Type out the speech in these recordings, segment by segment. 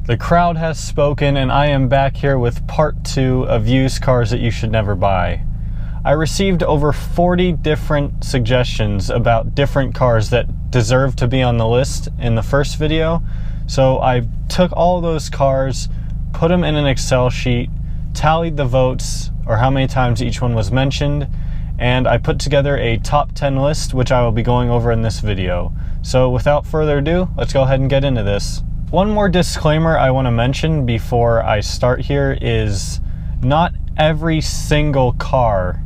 The crowd has spoken, and I am back here with part 2 of used cars that you should never buy. I received over 40 different suggestions about different cars that deserve to be on the list in the first video. So I took all those cars, put them in an Excel sheet, tallied the votes, or how many times each one was mentioned, and I put together a top 10 list, which I will be going over in this video. So without further ado, let's go ahead and get into this. One more disclaimer I want to mention before I start here is not every single car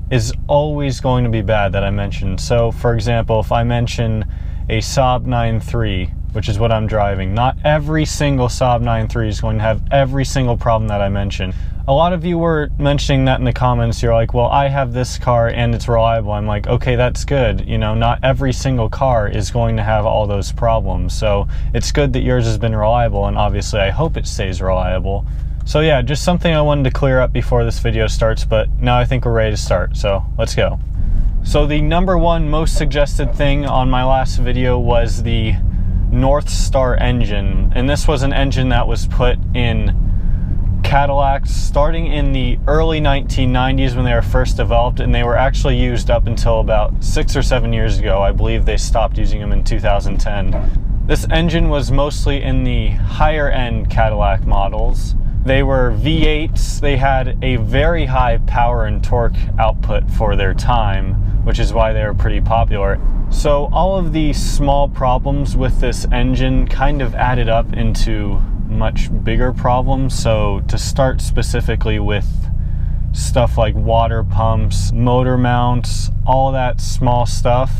is always going to be bad that I mentioned. So for example, if I mention a Saab 9.3, which is what I'm driving, not every single Saab 9.3 is going to have every single problem that I mentioned. A lot of you were mentioning that in the comments. You're like, well, I have this car and it's reliable. I'm like, okay, that's good. You know, not every single car is going to have all those problems. So it's good that yours has been reliable, and obviously I hope it stays reliable. So yeah, just something I wanted to clear up before this video starts, but now I think we're ready to start. So let's go. So the number one most suggested thing on my last video was the Northstar engine. And this was an engine that was put in Cadillacs starting in the early 1990s when they were first developed, and they were actually used up until about 6 or 7 years ago. I believe they stopped using them in 2010. This engine was mostly in the higher end Cadillac models. They were V8s. They had a very high power and torque output for their time, which is why they were pretty popular. So all of the small problems with this engine kind of added up into much bigger problems. So to start specifically with stuff like water pumps, motor mounts, all that small stuff,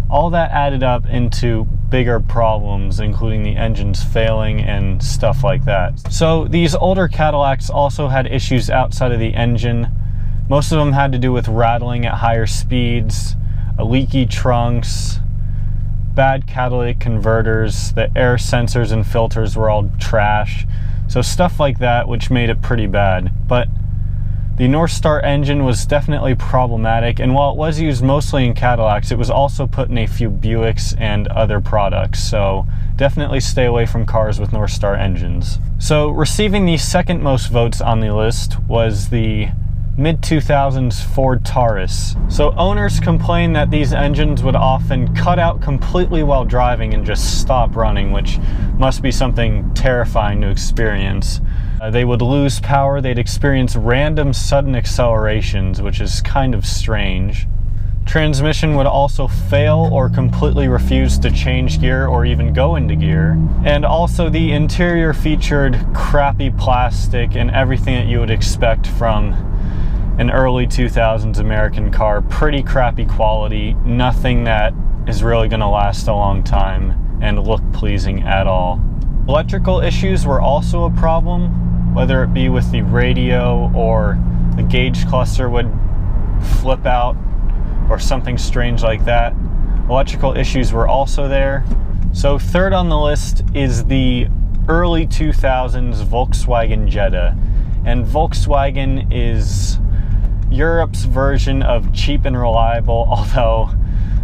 all that added up into bigger problems, including the engines failing and stuff like that. So these older Cadillacs also had issues outside of the engine. Most of them had to do with rattling at higher speeds, leaky trunks, bad catalytic converters, the air sensors and filters were all trash. So stuff like that, which made it pretty bad. But the Northstar engine was definitely problematic, and while it was used mostly in Cadillacs, it was also put in a few Buicks and other products. So definitely stay away from cars with Northstar engines. So receiving the second most votes on the list was the mid-2000s Ford Taurus. So owners complained that these engines would often cut out completely while driving and just stop running, which must be something terrifying to experience. They would lose power, they'd experience random sudden accelerations, which is kind of strange. Transmission would also fail or completely refuse to change gear or even go into gear. And also the interior featured crappy plastic and everything that you would expect from an early 2000s American car. Pretty crappy quality, nothing that is really going to last a long time and look pleasing at all. Electrical issues were also a problem, whether it be with the radio or the gauge cluster would flip out or something strange like that. Electrical issues were also there. So third on the list is the early 2000s Volkswagen Jetta. And Volkswagen is Europe's version of cheap and reliable, although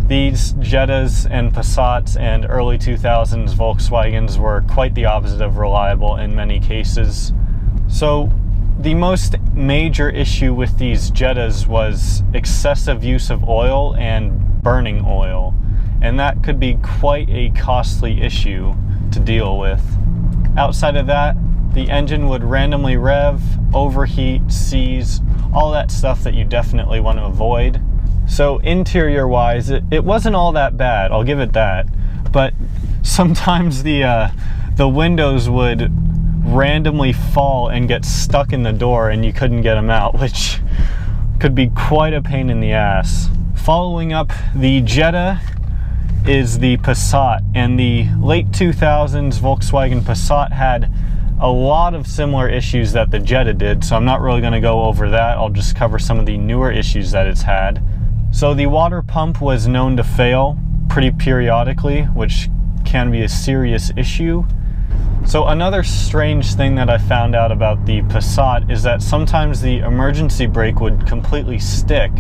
these Jettas and Passats and early 2000s Volkswagens were quite the opposite of reliable in many cases. So the most major issue with these Jettas was excessive use of oil and burning oil, and that could be quite a costly issue to deal with. Outside of that, the engine would randomly rev, overheat, seize, all that stuff that you definitely want to avoid. So interior wise, it wasn't all that bad, I'll give it that, but sometimes the windows would randomly fall and get stuck in the door and you couldn't get them out, which could be quite a pain in the ass. Following up the Jetta is the Passat, and the late 2000s Volkswagen Passat had a lot of similar issues that the Jetta did, so I'm not really going to go over that. I'll just cover some of the newer issues that it's had. So the water pump was known to fail pretty periodically, which can be a serious issue. So another strange thing that I found out about the Passat is that sometimes the emergency brake would completely stick.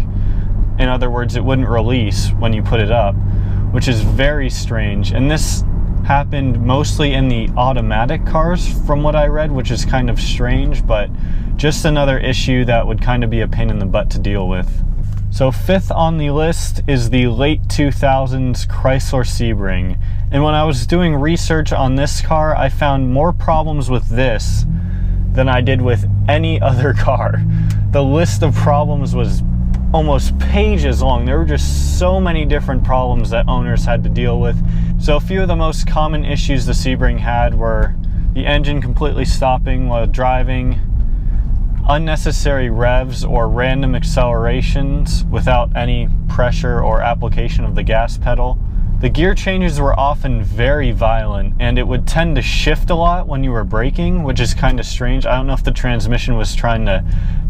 In other words, it wouldn't release when you put it up, which is very strange. And this happened mostly in the automatic cars from what I read, which is kind of strange, but just another issue that would kind of be a pain in the butt to deal with. So 5th on the list is the late 2000s Chrysler Sebring. And when I was doing research on this car, I found more problems with this than I did with any other car. The list of problems was almost pages long. There were just so many different problems that owners had to deal with. So a few of the most common issues the Sebring had were the engine completely stopping while driving, unnecessary revs or random accelerations without any pressure or application of the gas pedal. The gear changes were often very violent, and it would tend to shift a lot when you were braking, which is kind of strange. I don't know if the transmission was trying to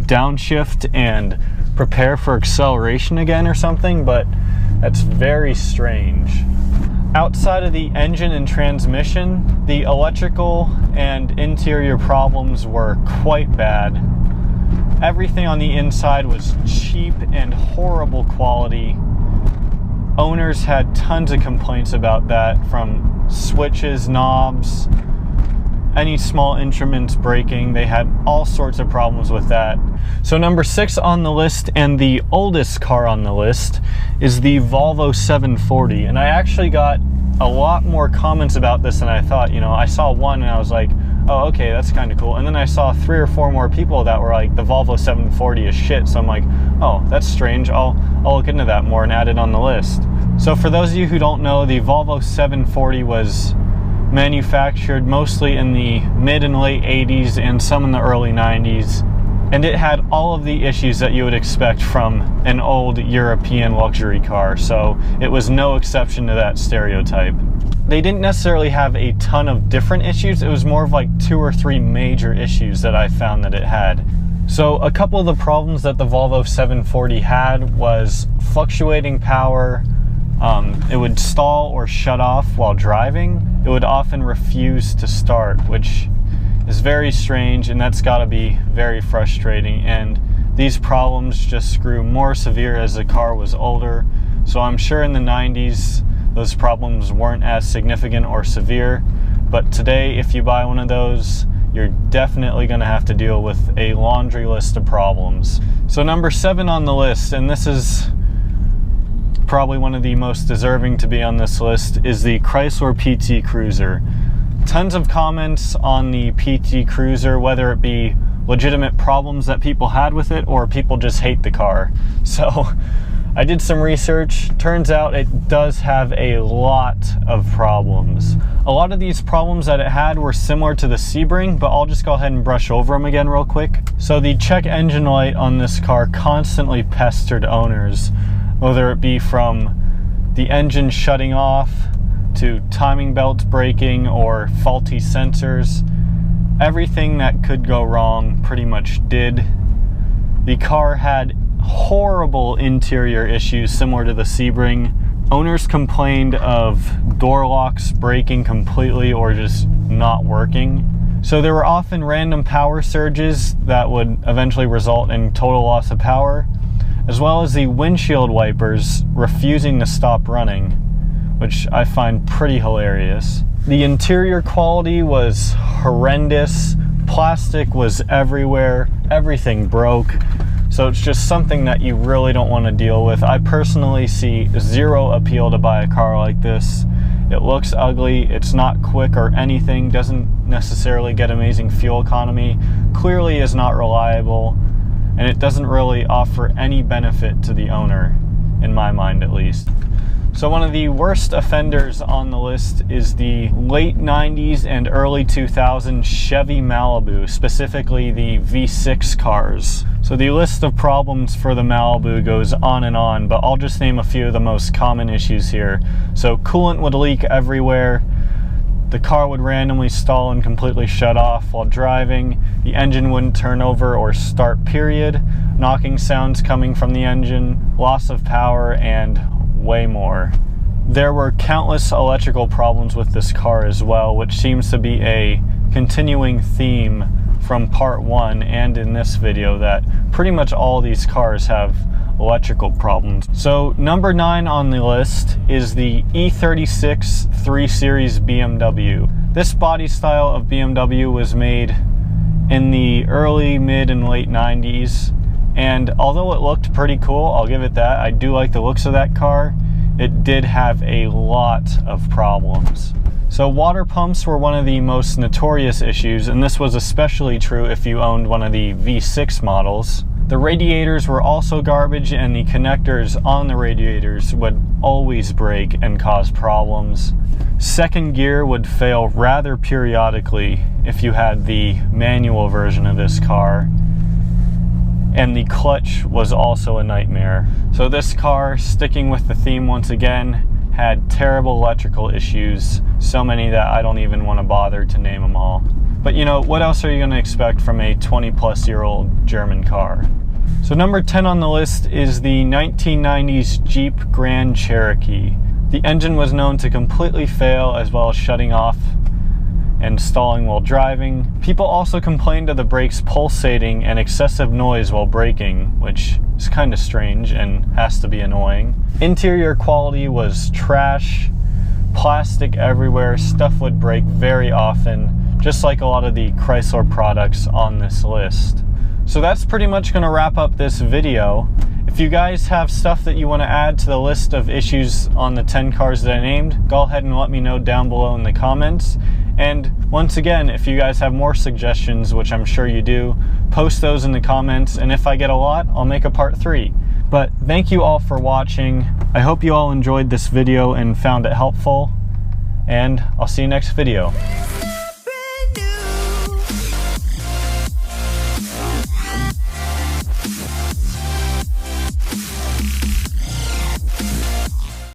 downshift and prepare for acceleration again or something, but that's very strange. Outside of the engine and transmission, the electrical and interior problems were quite bad. Everything on the inside was cheap and horrible quality. Owners had tons of complaints about that, from switches, knobs, any small instruments breaking. They had all sorts of problems with that. So number 6 on the list, and the oldest car on the list, is the Volvo 740. And I actually got a lot more comments about this than I thought. You know, I saw one and I was like, oh, okay, that's kind of cool. And then I saw 3 or 4 more people that were like, the Volvo 740 is shit. So I'm like, oh, that's strange. I'll look into that more and add it on the list. So for those of you who don't know, the Volvo 740 was manufactured mostly in the mid and late 80s and some in the early 90s. And it had all of the issues that you would expect from an old European luxury car. So it was no exception to that stereotype. They didn't necessarily have a ton of different issues. It was more of like 2 or 3 major issues that I found that it had. So a couple of the problems that the Volvo 740 had was fluctuating power. It would stall or shut off while driving. It would often refuse to start, which is very strange, and that's got to be very frustrating. And these problems just grew more severe as the car was older. So I'm sure in the 90s those problems weren't as significant or severe, but today if you buy one of those, you're definitely going to have to deal with a laundry list of problems. So number 7 on the list, and this is probably one of the most deserving to be on this list, is the Chrysler Pt Cruiser. Tons of comments on the Pt Cruiser, whether it be legitimate problems that people had with it or people just hate the car. So I did some research. Turns out it does have a lot of problems. A lot of these problems that it had were similar to the Sebring, but I'll just go ahead and brush over them again real quick. So the check engine light on this car constantly pestered owners, whether it be from the engine shutting off to timing belts breaking or faulty sensors. Everything that could go wrong pretty much did. The car had horrible interior issues similar to the Sebring. Owners complained of door locks breaking completely or just not working. So there were often random power surges that would eventually result in total loss of power, as well as the windshield wipers refusing to stop running, which I find pretty hilarious. The interior quality was horrendous. Plastic was everywhere. Everything broke. So it's just something that you really don't want to deal with. I personally see zero appeal to buy a car like this. It looks ugly, it's not quick or anything, doesn't necessarily get amazing fuel economy, clearly is not reliable, and it doesn't really offer any benefit to the owner, in my mind at least. So one of the worst offenders on the list is the late 90s and early 2000s Chevy Malibu, specifically the V6 cars. So the list of problems for the Malibu goes on and on, but I'll just name a few of the most common issues here. So coolant would leak everywhere. The car would randomly stall and completely shut off while driving. The engine wouldn't turn over or start, period. Knocking sounds coming from the engine, loss of power, and way more. There were countless electrical problems with this car as well, which seems to be a continuing theme from part 1 and in this video, that pretty much all these cars have electrical problems. So number 9 on the list is the E36 3 Series BMW. This body style of BMW was made in the early, mid, and late 90s, and although it looked pretty cool, I'll give it that, I do like the looks of that car, it did have a lot of problems. So water pumps were one of the most notorious issues, and this was especially true if you owned one of the V6 models. The radiators were also garbage, and the connectors on the radiators would always break and cause problems. Second gear would fail rather periodically if you had the manual version of this car, and the clutch was also a nightmare. So this car, sticking with the theme once again, had terrible electrical issues, so many that I don't even want to bother to name them all. But you know, what else are you going to expect from a 20-plus-year-old German car? So number 10 on the list is the 1990s Jeep Grand Cherokee. The engine was known to completely fail, as well as shutting off and stalling while driving. People also complained of the brakes pulsating and excessive noise while braking, which is kind of strange and has to be annoying. Interior quality was trash, plastic everywhere, stuff would break very often, just like a lot of the Chrysler products on this list. So that's pretty much going to wrap up this video. If you guys have stuff that you want to add to the list of issues on the 10 cars that I named, go ahead and let me know down below in the comments. And once again, if you guys have more suggestions, which I'm sure you do, post those in the comments, and if I get a lot, I'll make a part 3. But thank you all for watching. I hope you all enjoyed this video and found it helpful, and I'll see you next video.